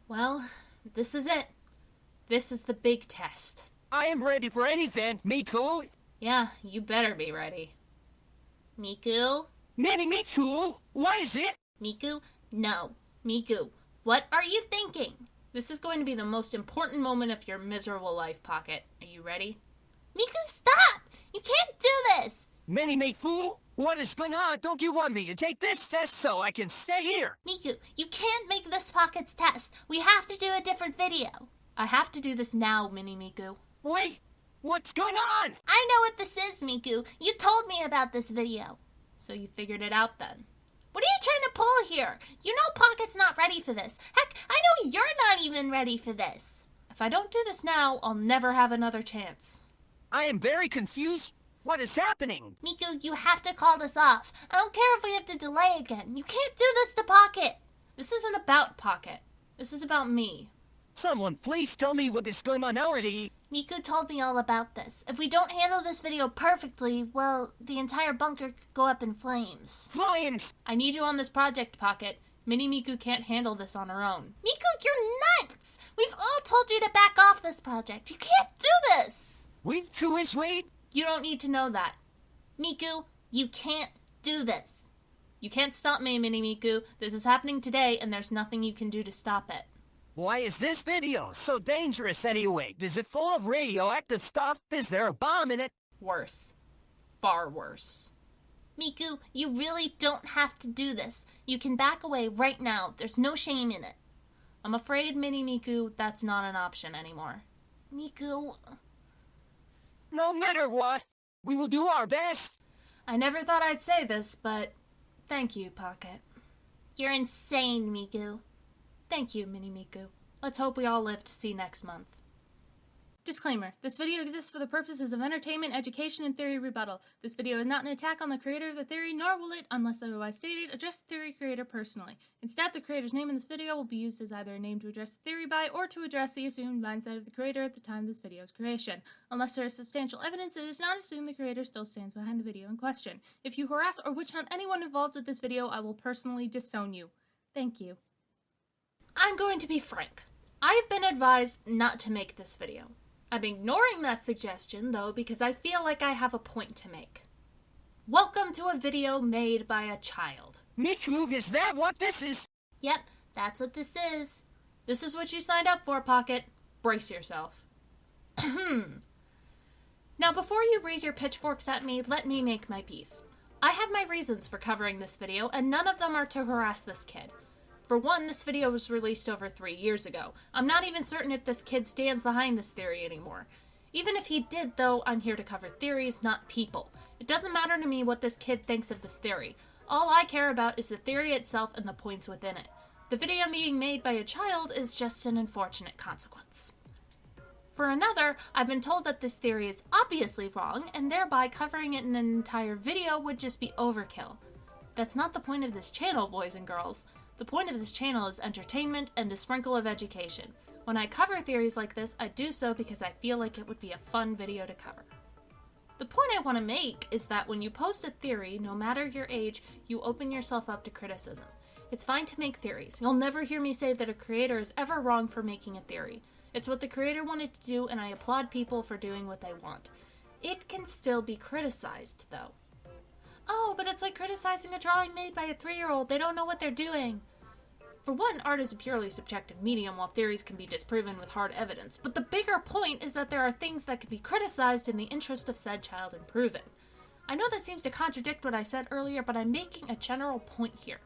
Well, this is it. This is the big test. I am ready for anything, Miku. Yeah, you better be ready. Miku? Manny Miku, what is it? Miku? No. Miku, what are you thinking? This is going to be the most important moment of your miserable life, Pocket. Are you ready? Miku, stop! You can't do this! Manny Miku, what is going on? Don't you want me to take this test so I can stay here? Miku, you can't make this Pocket's test. We have to do a different video. I have to do this now, Mini Miku. Wait, what's going on? I know what this is, Miku. You told me about this video. So you figured it out then. What are you trying to pull here? You know Pocket's not ready for this. Heck, I know you're not even ready for this. If I don't do this now, I'll never have another chance. I am very confused. What is happening? Miku, you have to call this off. I don't care if we have to delay again. You can't do this to Pocket. This isn't about Pocket. This is about me. Someone please tell me what is going on already. Miku told me all about this. If we don't handle this video perfectly, well, the entire bunker could go up in flames. Flames! I need you on this project, Pocket. Mini Miku can't handle this on her own. Miku, you're nuts! We've all told you to back off this project. You can't do this! Who is Wade? You don't need to know that. Miku, you can't do this. You can't stop me, Mini Miku. This is happening today, and there's nothing you can do to stop it. Why is this video so dangerous anyway? Is it full of radioactive stuff? Is there a bomb in it? Worse. Far worse. Miku, you really don't have to do this. You can back away right now. There's no shame in it. I'm afraid, Mini Miku, that's not an option anymore. Miku... No matter what, we will do our best. I never thought I'd say this, but thank you, Pocket. You're insane, Miku. Thank you, Mini Miku. Let's hope we all live to see next month. Disclaimer. This video exists for the purposes of entertainment, education, and theory rebuttal. This video is not an attack on the creator of the theory, nor will it, unless otherwise stated, address the theory creator personally. Instead, the creator's name in this video will be used as either a name to address the theory by, or to address the assumed mindset of the creator at the time of this video's creation. Unless there is substantial evidence, it is not assumed the creator still stands behind the video in question. If you harass or witch hunt anyone involved with this video, I will personally disown you. Thank you. I'm going to be frank. I have been advised not to make this video. I'm ignoring that suggestion, though, because I feel like I have a point to make. Welcome to a video made by a child. Miku, is that what this is? Yep, that's what this is. This is what you signed up for, Pocket. Brace yourself. Now, before you raise your pitchforks at me, let me make my peace. I have my reasons for covering this video, and none of them are to harass this kid. For one, this video was released over 3 years ago. I'm not even certain if this kid stands behind this theory anymore. Even if he did, though, I'm here to cover theories, not people. It doesn't matter to me what this kid thinks of this theory. All I care about is the theory itself and the points within it. The video being made by a child is just an unfortunate consequence. For another, I've been told that this theory is obviously wrong, and thereby covering it in an entire video would just be overkill. That's not the point of this channel, boys and girls. The point of this channel is entertainment and a sprinkle of education. When I cover theories like this, I do so because I feel like it would be a fun video to cover. The point I want to make is that when you post a theory, no matter your age, you open yourself up to criticism. It's fine to make theories. You'll never hear me say that a creator is ever wrong for making a theory. It's what the creator wanted to do, and I applaud people for doing what they want. It can still be criticized, though. Oh, but it's like criticizing a drawing made by a 3-year-old. They don't know what they're doing. For one, art is a purely subjective medium, while theories can be disproven with hard evidence. But the bigger point is that there are things that can be criticized in the interest of said child improving. I know that seems to contradict what I said earlier, but I'm making a general point here.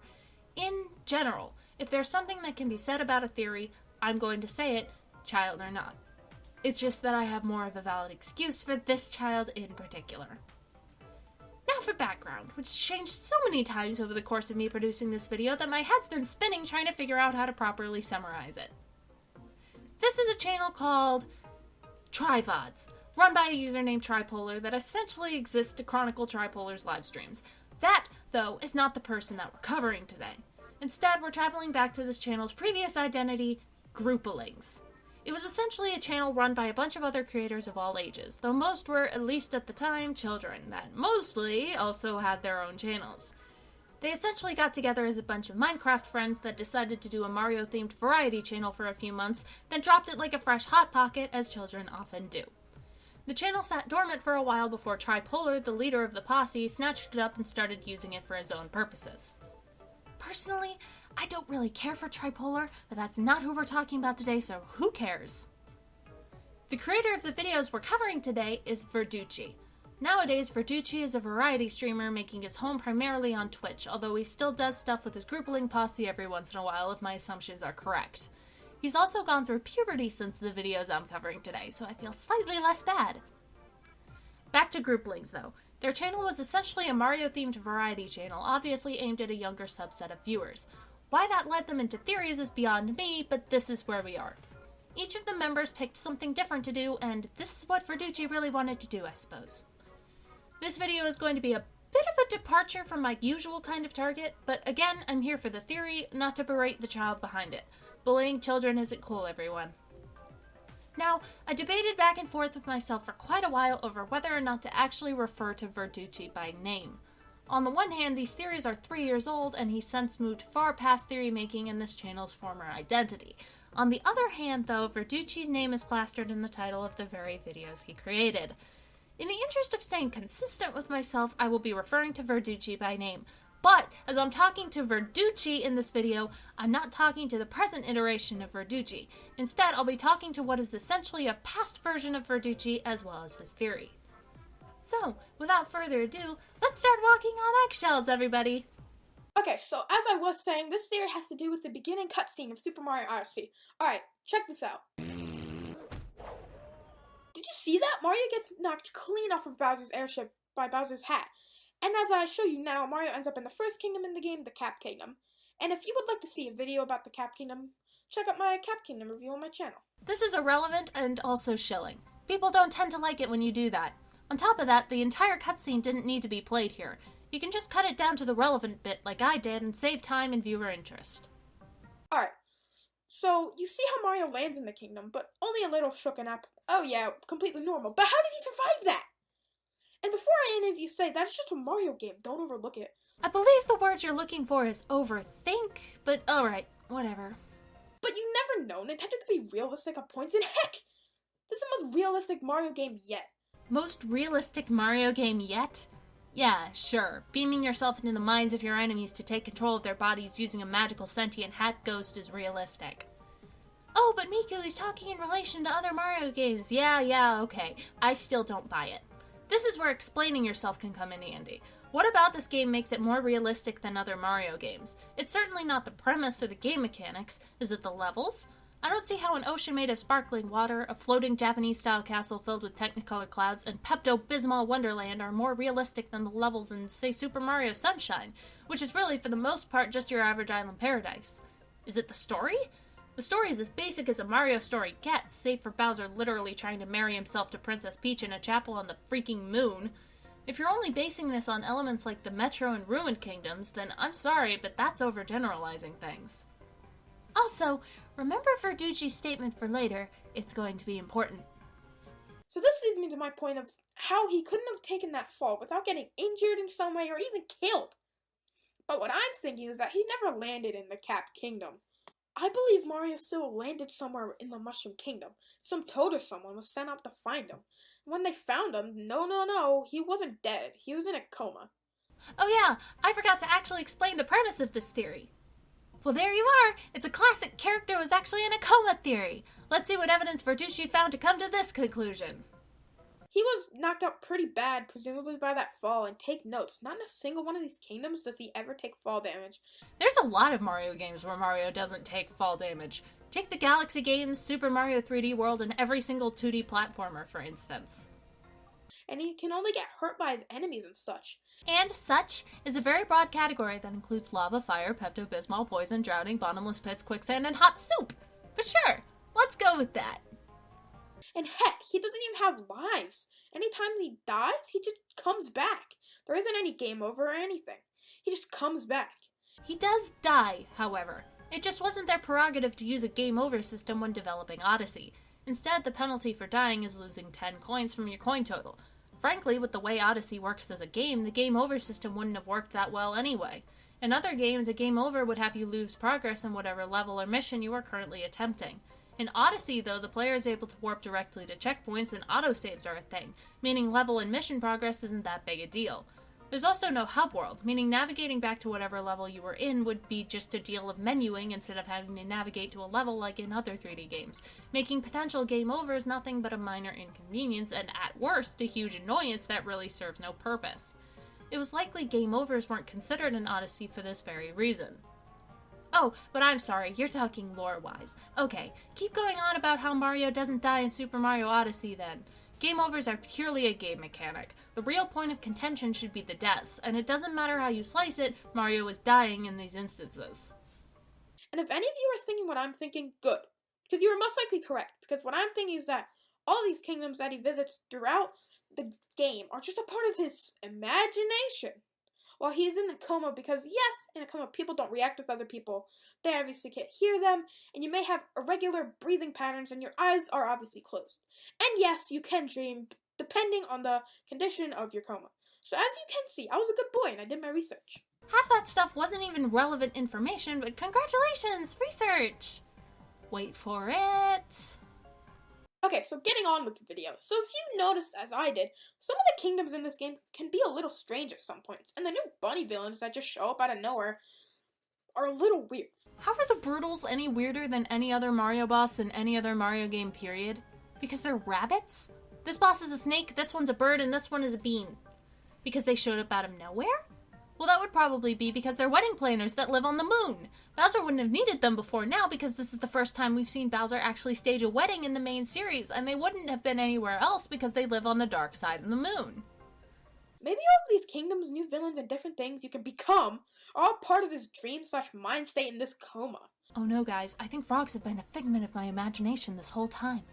In general, if there's something that can be said about a theory, I'm going to say it, child or not. It's just that I have more of a valid excuse for this child in particular. Now for background, which changed so many times over the course of me producing this video that my head's been spinning trying to figure out how to properly summarize it. This is a channel called Trivods, run by a user named Tripolar that essentially exists to chronicle Tripolar's live streams. That, though, is not the person that we're covering today. Instead, we're traveling back to this channel's previous identity, Groupalings. It was essentially a channel run by a bunch of other creators of all ages, though most were, at least at the time, children that mostly also had their own channels. They essentially got together as a bunch of Minecraft friends that decided to do a Mario-themed variety channel for a few months, then dropped it like a fresh Hot Pocket, as children often do. The channel sat dormant for a while before Tripolar, the leader of the posse, snatched it up and started using it for his own purposes. Personally, I don't really care for Tripolar, but that's not who we're talking about today, so who cares? The creator of the videos we're covering today is Verducci. Nowadays, Verducci is a variety streamer making his home primarily on Twitch, although he still does stuff with his groupling posse every once in a while if my assumptions are correct. He's also gone through puberty since the videos I'm covering today, so I feel slightly less bad. Back to Grouplings, though. Their channel was essentially a Mario-themed variety channel, obviously aimed at a younger subset of viewers. Why that led them into theories is beyond me, but this is where we are. Each of the members picked something different to do, and this is what Verducci really wanted to do, I suppose. This video is going to be a bit of a departure from my usual kind of target, but again, I'm here for the theory, not to berate the child behind it. Bullying children isn't cool, everyone. Now, I debated back and forth with myself for quite a while over whether or not to actually refer to Verducci by name. On the one hand, these theories are 3 years old, and he's since moved far past theory making in this channel's former identity. On the other hand, though, Verducci's name is plastered in the title of the very videos he created. In the interest of staying consistent with myself, I will be referring to Verducci by name. But, as I'm talking to Verducci in this video, I'm not talking to the present iteration of Verducci. Instead, I'll be talking to what is essentially a past version of Verducci as well as his theory. So, without further ado, let's start walking on eggshells, everybody! Okay, so as I was saying, this theory has to do with the beginning cutscene of Super Mario Odyssey. Alright, check this out. Did you see that? Mario gets knocked clean off of Bowser's airship by Bowser's hat. And as I show you now, Mario ends up in the first kingdom in the game, the Cap Kingdom. And if you would like to see a video about the Cap Kingdom, check out my Cap Kingdom review on my channel. This is irrelevant and also shilling. People don't tend to like it when you do that. On top of that, the entire cutscene didn't need to be played here. You can just cut it down to the relevant bit like I did and save time and viewer interest. Alright, so you see how Mario lands in the kingdom, but only a little shooken up. Oh yeah, completely normal. But how did he survive that? And before any of you say that's just a Mario game, don't overlook it. I believe the word you're looking for is overthink, but alright, whatever. But you never know, Nintendo could be realistic at points, and heck, this is the most realistic Mario game yet. Most realistic Mario game yet? Yeah, sure. Beaming yourself into the minds of your enemies to take control of their bodies using a magical sentient hat ghost is realistic. Oh, but Miku is talking in relation to other Mario games. Yeah, okay. I still don't buy it. This is where explaining yourself can come in handy. What about this game makes it more realistic than other Mario games? It's certainly not the premise or the game mechanics. Is it the levels? I don't see how an ocean made of sparkling water, a floating Japanese-style castle filled with Technicolor clouds, and Pepto-Bismol Wonderland are more realistic than the levels in, say, Super Mario Sunshine, which is really, for the most part, just your average island paradise. Is it the story? The story is as basic as a Mario story gets, save for Bowser literally trying to marry himself to Princess Peach in a chapel on the freaking moon. If you're only basing this on elements like the Metro and Ruined Kingdoms, then I'm sorry, but that's overgeneralizing things. Also, remember Verducci's statement for later, it's going to be important. So this leads me to my point of how he couldn't have taken that fall without getting injured in some way or even killed. But what I'm thinking is that he never landed in the Cap Kingdom. I believe Mario still landed somewhere in the Mushroom Kingdom. Some toad or someone was sent out to find him. When they found him, no, he wasn't dead. He was in a coma. Oh yeah, I forgot to actually explain the premise of this theory. Well, there you are! It's a classic character was actually in a coma theory. Let's see what evidence Verducci found to come to this conclusion. He was knocked out pretty bad, presumably by that fall, and take notes, not in a single one of these kingdoms does he ever take fall damage. There's a lot of Mario games where Mario doesn't take fall damage. Take the Galaxy games, Super Mario 3D World, and every single 2D platformer, for instance. And he can only get hurt by his enemies and such. And such is a very broad category that includes lava, fire, Pepto-Bismol, poison, drowning, bottomless pits, quicksand, and hot soup. But sure, let's go with that. And heck, he doesn't even have lives. Anytime he dies, he just comes back. There isn't any game over or anything. He just comes back. He does die, however. It just wasn't their prerogative to use a game over system when developing Odyssey. Instead, the penalty for dying is losing 10 coins from your coin total. Frankly, with the way Odyssey works as a game, the game over system wouldn't have worked that well anyway. In other games, a game over would have you lose progress in whatever level or mission you are currently attempting. In Odyssey, though, the player is able to warp directly to checkpoints and autosaves are a thing, meaning level and mission progress isn't that big a deal. There's also no hub world, meaning navigating back to whatever level you were in would be just a deal of menuing instead of having to navigate to a level like in other 3D games, making potential game overs nothing but a minor inconvenience and, at worst, a huge annoyance that really serves no purpose. It was likely game overs weren't considered in Odyssey for this very reason. Oh, but I'm sorry, you're talking lore-wise. Okay, keep going on about how Mario doesn't die in Super Mario Odyssey then. Game overs are purely a game mechanic. The real point of contention should be the deaths, and it doesn't matter how you slice it, Mario is dying in these instances. And if any of you are thinking what I'm thinking, good. Because you are most likely correct. Because what I'm thinking is that all these kingdoms that he visits throughout the game are just a part of his imagination. While he is in the coma, because yes, in a coma people don't react with other people. They obviously can't hear them, and you may have irregular breathing patterns and your eyes are obviously closed. And yes, you can dream, depending on the condition of your coma. So as you can see, I was a good boy and I did my research. Half that stuff wasn't even relevant information, but congratulations, research! Wait for it. Okay, so getting on with the video. So if you noticed, as I did, some of the kingdoms in this game can be a little strange at some points, and the new bunny villains that just show up out of nowhere are a little weird. How are the Brutals any weirder than any other Mario boss in any other Mario game, period? Because they're rabbits? This boss is a snake, this one's a bird, and this one is a bean. Because they showed up out of nowhere? Well, that would probably be because they're wedding planners that live on the moon. Bowser wouldn't have needed them before now because this is the first time we've seen Bowser actually stage a wedding in the main series, and they wouldn't have been anywhere else because they live on the dark side of the moon. Maybe all of these kingdoms, new villains, and different things you can become are all part of his dream/mind state in this coma. Oh no, guys, I think frogs have been a figment of my imagination this whole time.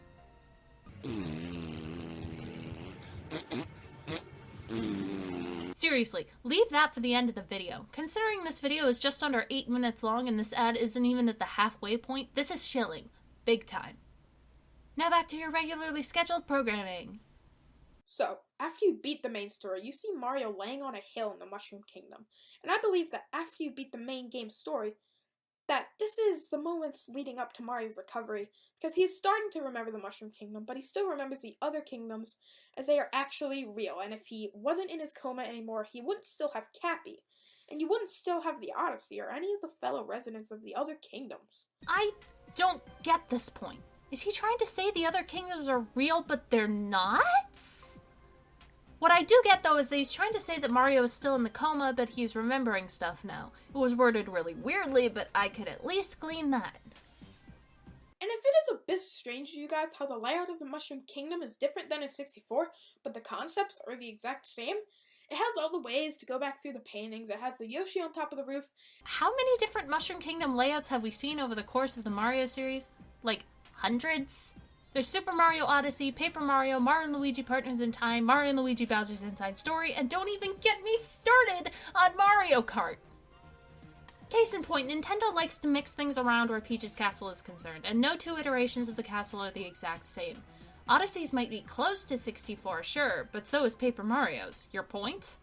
Seriously, leave that for the end of the video. Considering this video is just under 8 minutes long and this ad isn't even at the halfway point, this is chilling. Big time. Now back to your regularly scheduled programming. So, after you beat the main story, you see Mario laying on a hill in the Mushroom Kingdom. And I believe that after you beat the main game story, that this is the moments leading up to Mario's recovery, because he's starting to remember the Mushroom Kingdom, but he still remembers the other kingdoms as they are actually real, and if he wasn't in his coma anymore, he wouldn't still have Cappy, and you wouldn't still have the Odyssey or any of the fellow residents of the other kingdoms. I don't get this point. Is he trying to say the other kingdoms are real, but they're not? What I do get, though, is that he's trying to say that Mario is still in the coma, but he's remembering stuff now. It was worded really weirdly, but I could at least glean that. And if it is a bit strange to you guys how the layout of the Mushroom Kingdom is different than in 64, but the concepts are the exact same, it has all the ways to go back through the paintings, it has the Yoshi on top of the roof. How many different Mushroom Kingdom layouts have we seen over the course of the Mario series? Like, hundreds? There's Super Mario Odyssey, Paper Mario, Mario and Luigi Partners in Time, Mario and Luigi Bowser's Inside Story, and don't even get me started on Mario Kart! Case in point, Nintendo likes to mix things around where Peach's castle is concerned, and no two iterations of the castle are the exact same. Odyssey's might be close to 64, sure, but so is Paper Mario's. Your point?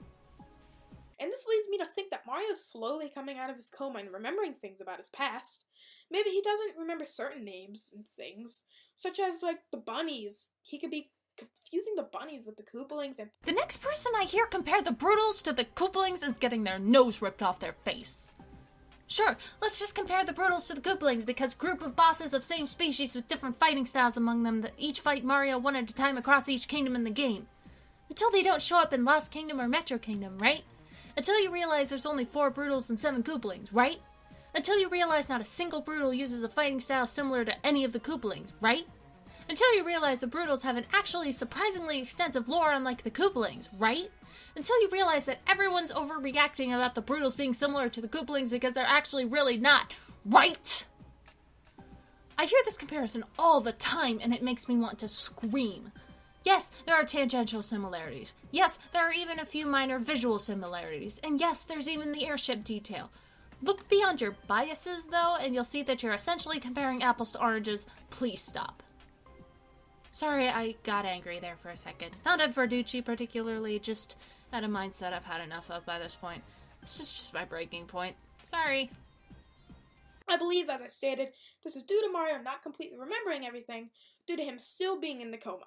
And this leads me to think that Mario's slowly coming out of his coma and remembering things about his past. Maybe he doesn't remember certain names and things, such as, like, the bunnies. He could be confusing the bunnies with the Koopalings and... The next person I hear compare the Brutals to the Koopalings is getting their nose ripped off their face. Sure, let's just compare the Brutals to the Koopalings because group of bosses of same species with different fighting styles among them that each fight Mario one at a time across each kingdom in the game. Until they don't show up in Lost Kingdom or Metro Kingdom, right? Until you realize there's only 4 Brutals and 7 Koopalings, right? Until you realize not a single Brutal uses a fighting style similar to any of the Koopalings, right? Until you realize the Brutals have an actually surprisingly extensive lore unlike the Koopalings, right? Until you realize that everyone's overreacting about the Brutals being similar to the Koopalings because they're actually really not, right? I hear this comparison all the time and it makes me want to scream. Yes, there are tangential similarities. Yes, there are even a few minor visual similarities. And yes, there's even the airship detail. Look beyond your biases, though, and you'll see that you're essentially comparing apples to oranges. Please stop. Sorry, I got angry there for a second. Not at Verducci particularly, just at a mindset I've had enough of by this point. This is just my breaking point. Sorry. I believe, as I stated, this is due to Mario not completely remembering everything, due to him still being in the coma.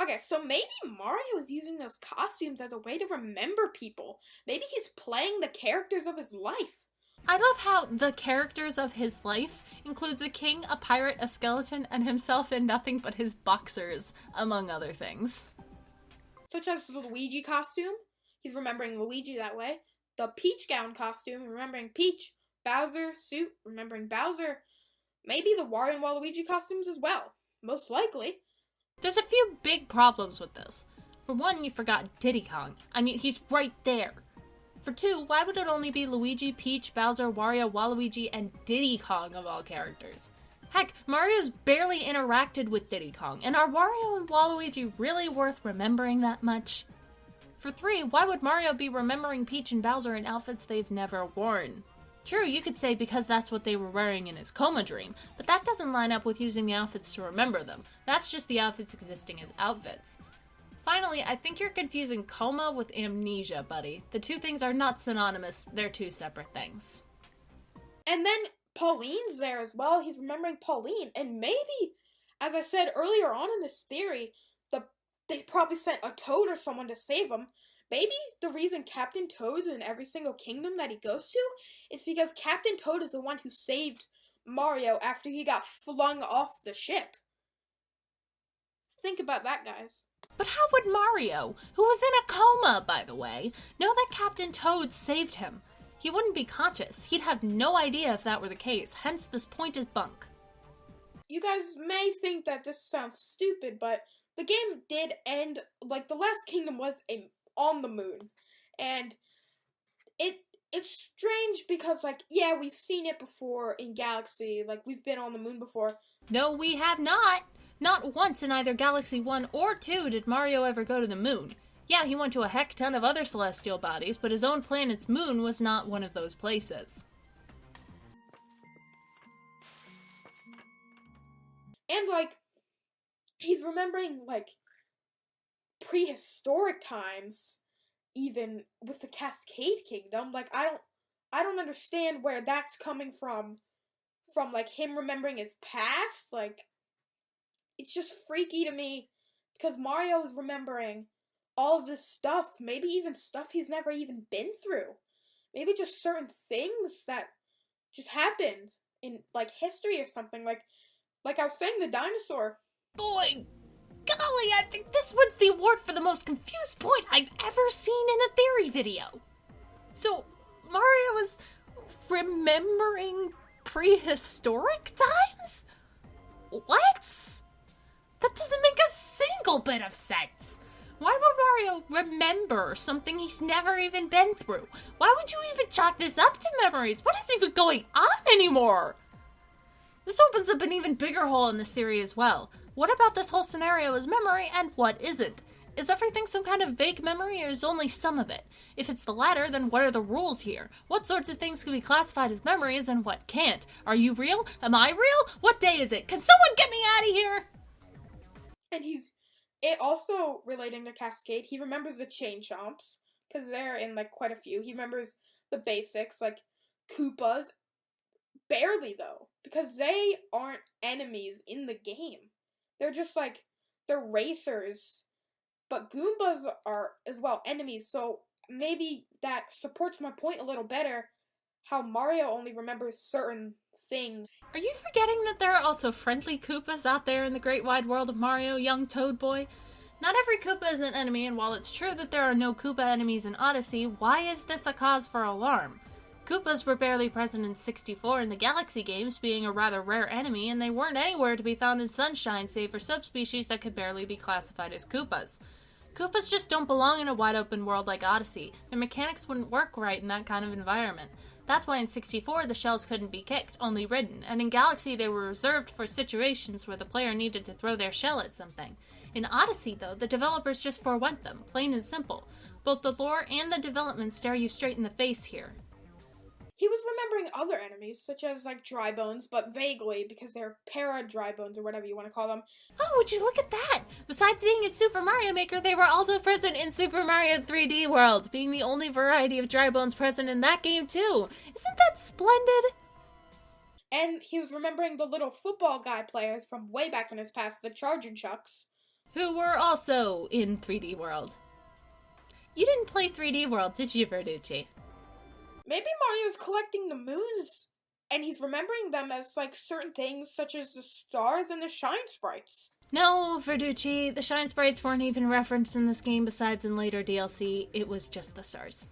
Okay, so maybe Mario is using those costumes as a way to remember people. Maybe he's playing the characters of his life. I love how the characters of his life includes a king, a pirate, a skeleton, and himself in nothing but his boxers, among other things. Such as the Luigi costume, he's remembering Luigi that way. The Peach gown costume, remembering Peach. Bowser suit, remembering Bowser. Maybe the Wario and Waluigi costumes as well. Most likely. There's a few big problems with this. For one, you forgot Diddy Kong. I mean, he's right there. For two, why would it only be Luigi, Peach, Bowser, Wario, Waluigi, and Diddy Kong of all characters? Heck, Mario's barely interacted with Diddy Kong, and are Wario and Waluigi really worth remembering that much? For three, why would Mario be remembering Peach and Bowser in outfits they've never worn? True, you could say because that's what they were wearing in his coma dream, but that doesn't line up with using the outfits to remember them. That's just the outfits existing as outfits. Finally, I think you're confusing coma with amnesia, buddy. The two things are not synonymous, they're two separate things. And then Pauline's there as well. He's remembering Pauline, and maybe, as I said earlier on in this theory, they probably sent a Toad or someone to save him. Maybe the reason Captain Toad's in every single kingdom that he goes to is because Captain Toad is the one who saved Mario after he got flung off the ship. Think about that, guys. But how would Mario, who was in a coma, by the way, know that Captain Toad saved him? He wouldn't be conscious. He'd have no idea if that were the case, hence this point is bunk. You guys may think that this sounds stupid, but the game did end, like, the last kingdom was on the moon. And it's strange because, like, yeah, we've seen it before in Galaxy. Like, we've been on the moon before. No, we have not. Not once in either Galaxy 1 or 2 did Mario ever go to the moon. Yeah, he went to a heck ton of other celestial bodies, but his own planet's moon was not one of those places. And, like, he's remembering, like, prehistoric times, even with the Cascade Kingdom. Like, I don't understand where that's coming from, like, him remembering his past. Like, it's just freaky to me, because Mario is remembering all of this stuff, maybe even stuff he's never even been through. Maybe just certain things that just happened in, like, history or something. Like I was saying, the dinosaur. Boy, golly, I think this wins the award for the most confused point I've ever seen in a theory video. So, Mario is remembering prehistoric times? What? That doesn't make a single bit of sense. Why would Mario remember something he's never even been through? Why would you even chalk this up to memories? What is even going on anymore? This opens up an even bigger hole in this theory as well. What about this whole scenario is memory and what isn't? Is everything some kind of vague memory or is only some of it? If it's the latter, then what are the rules here? What sorts of things can be classified as memories and what can't? Are you real? Am I real? What day is it? Can someone get me out of here? And it also relating to Cascade, he remembers the Chain Chomps, because they're in, like, quite a few. He remembers the basics, like Koopas. Barely, though, because they aren't enemies in the game. They're just, like, they're racers. But Goombas are, as well, enemies, so maybe that supports my point a little better, how Mario only remembers certain things. Are you forgetting that there are also friendly Koopas out there in the great wide world of Mario, young Toad Boy? Not every Koopa is an enemy, and while it's true that there are no Koopa enemies in Odyssey, why is this a cause for alarm? Koopas were barely present in 64 in the Galaxy games, being a rather rare enemy, and they weren't anywhere to be found in Sunshine save for subspecies that could barely be classified as Koopas. Koopas just don't belong in a wide open world like Odyssey. Their mechanics wouldn't work right in that kind of environment. That's why in 64 the shells couldn't be kicked, only ridden, and in Galaxy they were reserved for situations where the player needed to throw their shell at something. In Odyssey, though, the developers just forewent them, plain and simple. Both the lore and the development stare you straight in the face here. He was remembering other enemies, such as like dry bones, but vaguely because they're para-dry bones or whatever you want to call them. Oh, would you look at that! Besides being in Super Mario Maker, they were also present in Super Mario 3D World, being the only variety of dry bones present in that game too. Isn't that splendid? And he was remembering the little football guy players from way back in his past, the Charging Chucks. Who were also in 3D World. You didn't play 3D World, did you, Verducci? Maybe Mario's collecting the moons, and he's remembering them as, like, certain things, such as the stars and the shine sprites. No, Verducci, the shine sprites weren't even referenced in this game besides in later DLC. It was just the stars.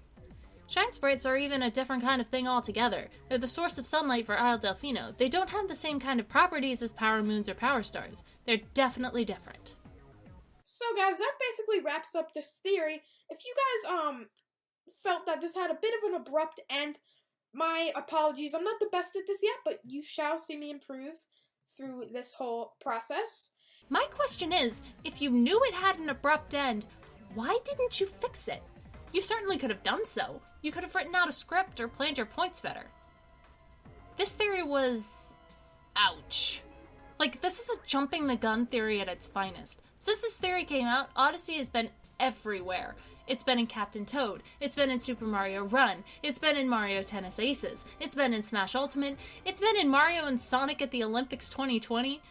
Shine sprites are even a different kind of thing altogether. They're the source of sunlight for Isle Delfino. They don't have the same kind of properties as power moons or power stars. They're definitely different. So, guys, that basically wraps up this theory. If you guys, felt that this had a bit of an abrupt end, my apologies. I'm not the best at this yet, but you shall see me improve through this whole process. My question is, if you knew it had an abrupt end, why didn't you fix it? You certainly could have done so. You could have written out a script or planned your points better. This theory was... ouch. Like, this is a jumping the gun theory at its finest. Since this theory came out, Odyssey has been everywhere. It's been in Captain Toad, it's been in Super Mario Run, it's been in Mario Tennis Aces, it's been in Smash Ultimate, it's been in Mario and Sonic at the Olympics 2020.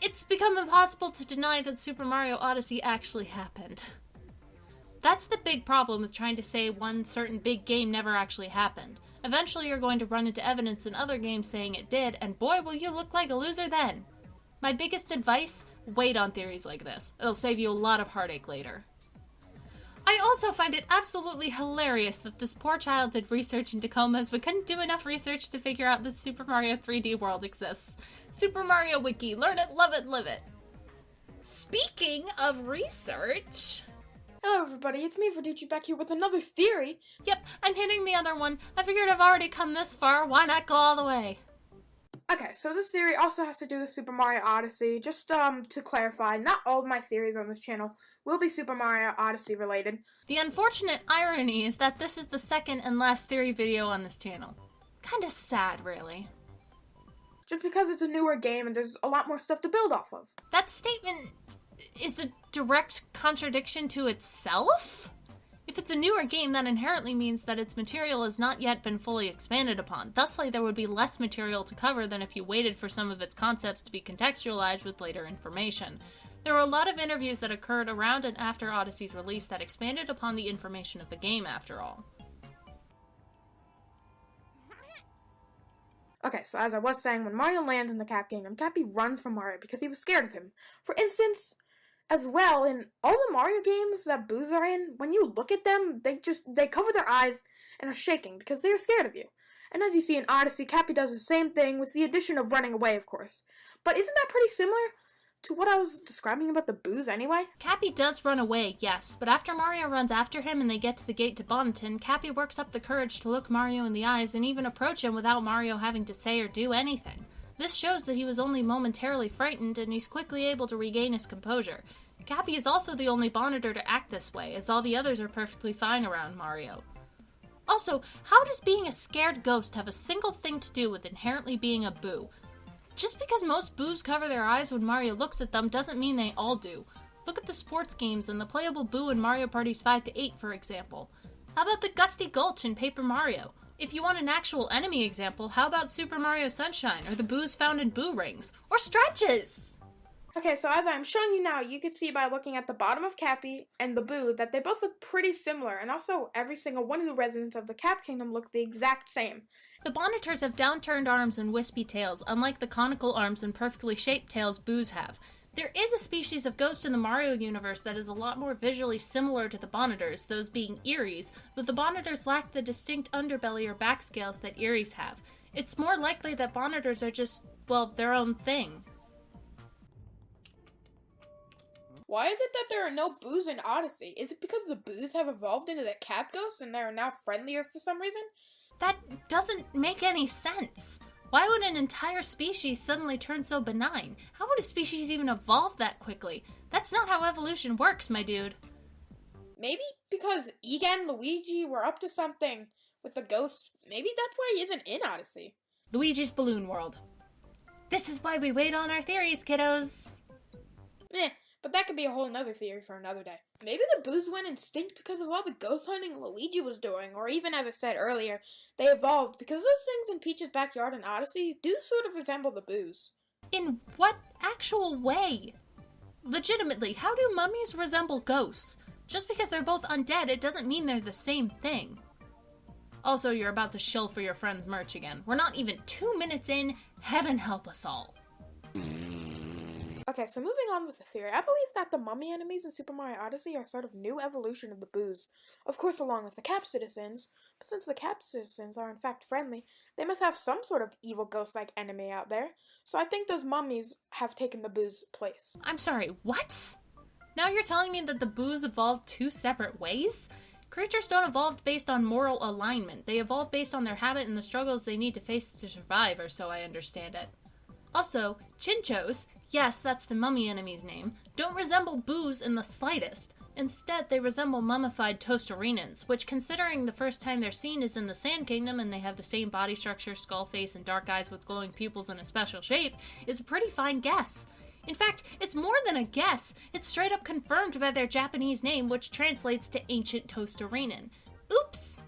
It's become impossible to deny that Super Mario Odyssey actually happened. That's the big problem with trying to say one certain big game never actually happened. Eventually you're going to run into evidence in other games saying it did, and boy will you look like a loser then. My biggest advice, wait on theories like this. It'll save you a lot of heartache later. I also find it absolutely hilarious that this poor child did research into comas but couldn't do enough research to figure out that Super Mario 3D World exists. Super Mario Wiki, learn it, love it, live it. Speaking of research... Hello everybody, it's me, Verducci, back here with another theory. Yep, I'm hitting the other one. I figured I've already come this far, why not go all the way? Okay, so this theory also has to do with Super Mario Odyssey. Just to clarify, not all of my theories on this channel will be Super Mario Odyssey related. The unfortunate irony is that this is the second and last theory video on this channel. Kinda sad, really. Just because it's a newer game and there's a lot more stuff to build off of. That statement is a direct contradiction to itself? If it's a newer game, that inherently means that its material has not yet been fully expanded upon. Thusly, there would be less material to cover than if you waited for some of its concepts to be contextualized with later information. There were a lot of interviews that occurred around and after Odyssey's release that expanded upon the information of the game, after all. Okay, so as I was saying, when Mario lands in the Cap Kingdom, Cappy runs from Mario because he was scared of him. For instance, as well, in all the Mario games that Boos are in, when you look at them, they cover their eyes and are shaking because they are scared of you. And as you see in Odyssey, Cappy does the same thing with the addition of running away, of course. But isn't that pretty similar to what I was describing about the Boos anyway? Cappy does run away, yes, but after Mario runs after him and they get to the gate to Bonneton, Cappy works up the courage to look Mario in the eyes and even approach him without Mario having to say or do anything. This shows that he was only momentarily frightened and he's quickly able to regain his composure. Cappy is also the only Bonneter to act this way, as all the others are perfectly fine around Mario. Also, how does being a scared ghost have a single thing to do with inherently being a Boo? Just because most Boos cover their eyes when Mario looks at them doesn't mean they all do. Look at the sports games and the playable Boo in Mario Parties 5 to 8, for example. How about the Gusty Gulch in Paper Mario? If you want an actual enemy example, how about Super Mario Sunshine, or the Boos found in Boo Rings? Or Stretches! Okay, so as I'm showing you now, you can see by looking at the bottom of Cappy and the Boo that they both look pretty similar, and also every single one of the residents of the Cap Kingdom look the exact same. The Bonneters have downturned arms and wispy tails, unlike the conical arms and perfectly shaped tails Boos have. There is a species of ghost in the Mario universe that is a lot more visually similar to the Bonneters, those being Eries, but the Bonneters lack the distinct underbelly or back scales that Eries have. It's more likely that Bonneters are just, well, their own thing. Why is it that there are no Boos in Odyssey? Is it because the Boos have evolved into the Cap Ghosts and they are now friendlier for some reason? That doesn't make any sense. Why would an entire species suddenly turn so benign? How would a species even evolve that quickly? That's not how evolution works, my dude. Maybe because Egan and Luigi were up to something with the ghost Maybe that's why he isn't in Odyssey. Luigi's Balloon World. This is why we wait on our theories, kiddos. But that could be a whole nother theory for another day. Maybe the Boos went extinct because of all the ghost hunting Luigi was doing, or even, as I said earlier, they evolved because those things in Peach's backyard in Odyssey do sort of resemble the Boos. In what actual way? Legitimately, how do mummies resemble ghosts? Just because they're both undead, it doesn't mean they're the same thing. Also, you're about to shill for your friend's merch again. We're not even 2 minutes in. Heaven help us all. Okay, so moving on with the theory, I believe that the mummy enemies in Super Mario Odyssey are sort of new evolution of the Boos. Of course, along with the Cap Citizens, but since the Cap Citizens are in fact friendly, they must have some sort of evil ghost-like enemy out there. So I think those mummies have taken the Boos' place. I'm sorry, what? Now you're telling me that the Boos evolved 2 separate ways? Creatures don't evolve based on moral alignment. They evolve based on their habit and the struggles they need to face to survive, or so I understand it. Also, Chinchos, yes, that's the mummy enemy's name, don't resemble Boos in the slightest. Instead, they resemble mummified Toastarinans, which, considering the first time they're seen is in the Sand Kingdom and they have the same body structure, skull face, and dark eyes with glowing pupils and a special shape, is a pretty fine guess. In fact, it's more than a guess. It's straight up confirmed by their Japanese name, which translates to Ancient Toastarinan. Oops!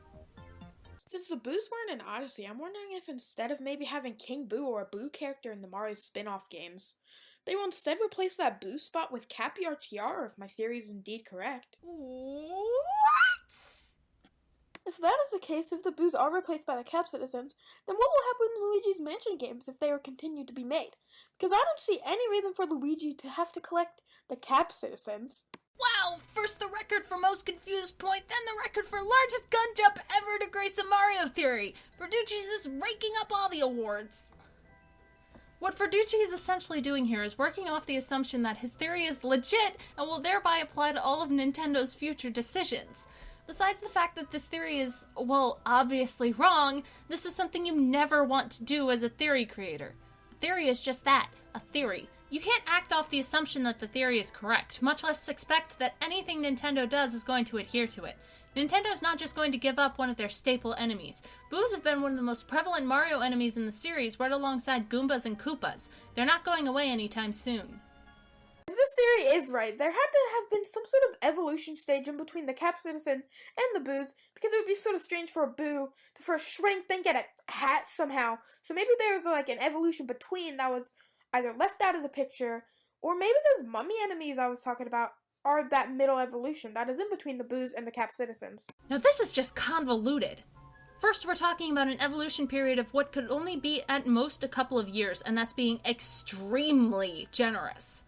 Since the Boos weren't in Odyssey, I'm wondering if instead of maybe having King Boo or a Boo character in the Mario spin-off games, they will instead replace that Boo spot with Cappy or Tiara, if my theory is indeed correct. What? If that is the case, if the Boos are replaced by the Cap Citizens, then what will happen in Luigi's Mansion games if they are continued to be made? Because I don't see any reason for Luigi to have to collect the Cap Citizens. Wow! First the record for most confused point, then the record for largest gun jump ever to grace a Mario theory! Verducci's is raking up all the awards! What Verducci is essentially doing here is working off the assumption that his theory is legit and will thereby apply to all of Nintendo's future decisions. Besides the fact that this theory is, well, obviously wrong, this is something you never want to do as a theory creator. A theory is just that, a theory. You can't act off the assumption that the theory is correct, much less expect that anything Nintendo does is going to adhere to it. Nintendo's not just going to give up one of their staple enemies. Boos have been one of the most prevalent Mario enemies in the series, right alongside Goombas and Koopas. They're not going away anytime soon. If this theory is right, there had to have been some sort of evolution stage in between the Cap Citizen and the Boos, because it would be sort of strange for a Boo to first shrink, then get a hat somehow. So maybe there was like an evolution between that was either left out of the picture, or maybe those mummy enemies I was talking about are that middle evolution that is in between the Boos and the Cap Citizens. Now this is just convoluted. First, we're talking about an evolution period of what could only be at most a couple of years, and that's being extremely generous.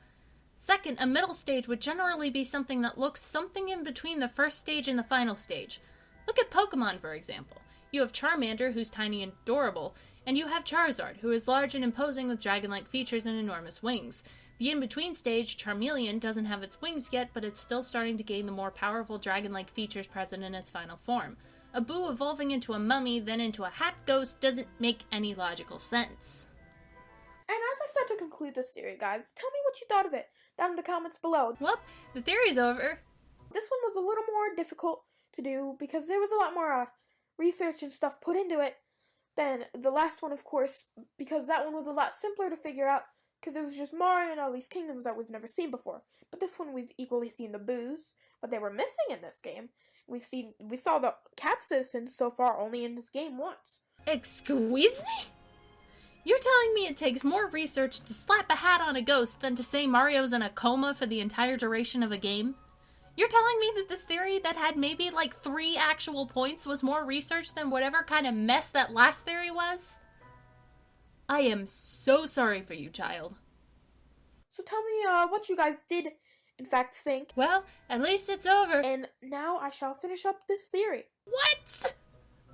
Second, a middle stage would generally be something that looks something in between the first stage and the final stage. Look at Pokemon, for example. You have Charmander, who's tiny and adorable, and you have Charizard, who is large and imposing with dragon-like features and enormous wings. The in-between stage, Charmeleon, doesn't have its wings yet, but it's still starting to gain the more powerful dragon-like features present in its final form. A Boo evolving into a mummy, then into a hat ghost, doesn't make any logical sense. And as I start to conclude this theory, guys, tell me what you thought of it down in the comments below. Well, the theory's over. This one was a little more difficult to do because there was a lot more research and stuff put into it than the last one, of course, because that one was a lot simpler to figure out because it was just Mario and all these kingdoms that we've never seen before. But this one we've equally seen the Boos, but they were missing in this game. We saw the Cap Citizens so far only in this game once. Excuse me? You're telling me it takes more research to slap a hat on a ghost than to say Mario's in a coma for the entire duration of a game? You're telling me that this theory that had maybe like 3 actual points was more research than whatever kind of mess that last theory was? I am so sorry for you, child. So tell me what you guys did, in fact, think. Well, at least it's over. And now I shall finish up this theory. What?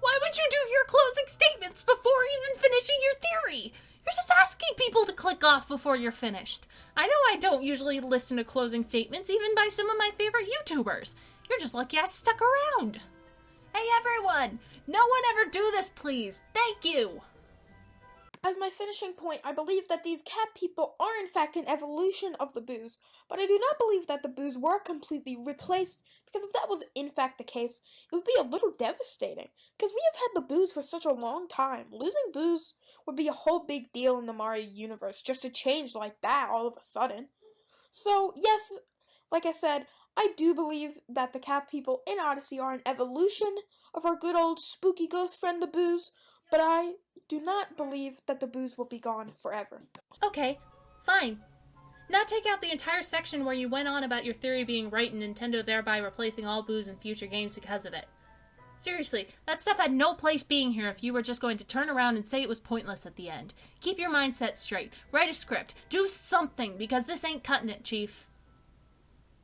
Why would you do your closing statements before even finishing your theory? You're just asking people to click off before you're finished. I know I don't usually listen to closing statements, even by some of my favorite YouTubers. You're just lucky I stuck around. Hey everyone, no one ever do this, please. Thank you. As my finishing point, I believe that these cat people are in fact an evolution of the boos, but I do not believe that the boos were completely replaced, because if that was in fact the case, it would be a little devastating, because we have had the boos for such a long time. Losing boos would be a whole big deal in the Mario universe, just to change like that all of a sudden. So, yes, like I said, I do believe that the cat people in Odyssey are an evolution of our good old spooky ghost friend the boos, but I do not believe that the boos will be gone forever. Okay, fine. Now take out the entire section where you went on about your theory being right and Nintendo thereby replacing all boos in future games because of it. Seriously, that stuff had no place being here if you were just going to turn around and say it was pointless at the end. Keep your mindset straight. Write a script. Do something, because this ain't cutting it, Chief.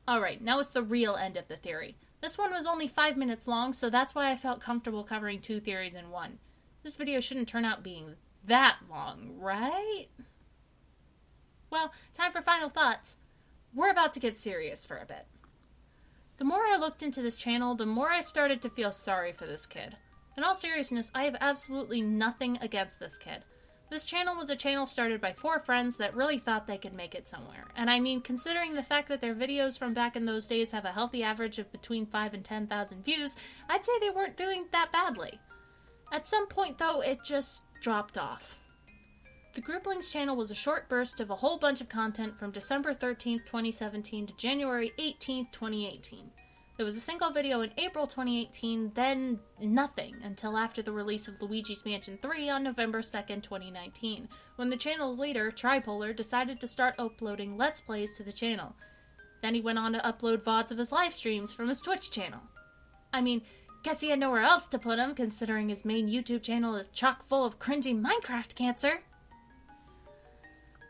Alright, now it's the real end of the theory. This one was only 5 minutes long, so that's why I felt comfortable covering 2 theories in one. This video shouldn't turn out being that long, right? Well, time for final thoughts. We're about to get serious for a bit. The more I looked into this channel, the more I started to feel sorry for this kid. In all seriousness, I have absolutely nothing against this kid. This channel was a channel started by 4 friends that really thought they could make it somewhere. And I mean, considering the fact that their videos from back in those days have a healthy average of between 5 and 10,000 views, I'd say they weren't doing that badly. At some point, though, it just dropped off. The Grouplings channel was a short burst of a whole bunch of content from December 13th, 2017 to January 18th, 2018. There was a single video in April 2018, then nothing until after the release of Luigi's Mansion 3 on November 2nd, 2019, when the channel's leader, Tripolar, decided to start uploading Let's Plays to the channel. Then he went on to upload VODs of his live streams from his Twitch channel. I mean, guess he had nowhere else to put him, considering his main YouTube channel is chock full of cringy Minecraft cancer.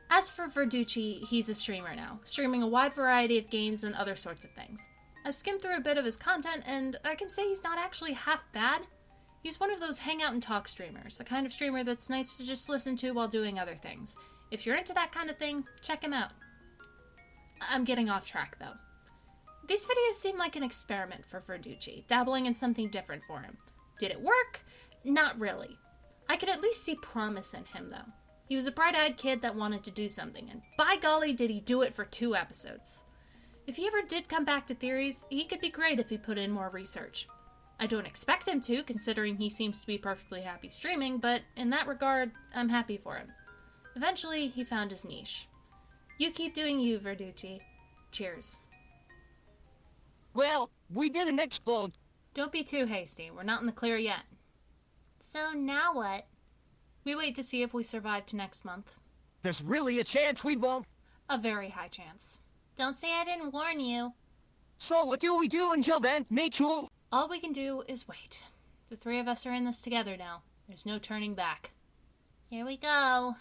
As for Verducci, he's a streamer now, streaming a wide variety of games and other sorts of things. I've skimmed through a bit of his content, and I can say he's not actually half bad. He's one of those hangout and talk streamers, a kind of streamer that's nice to just listen to while doing other things. If you're into that kind of thing, check him out. I'm getting off track, though. These videos seem like an experiment for Verducci, dabbling in something different for him. Did it work? Not really. I could at least see promise in him, though. He was a bright-eyed kid that wanted to do something, and by golly did he do it for 2 episodes. If he ever did come back to theories, he could be great if he put in more research. I don't expect him to, considering he seems to be perfectly happy streaming, but in that regard, I'm happy for him. Eventually, he found his niche. You keep doing you, Verducci. Cheers. Well, we didn't explode. Don't be too hasty. We're not in the clear yet. So now what? We wait to see if we survive to next month. There's really a chance we won't. A very high chance. Don't say I didn't warn you. So what do we do until then? Me too. All we can do is wait. The 3 of us are in this together now. There's no turning back. Here we go.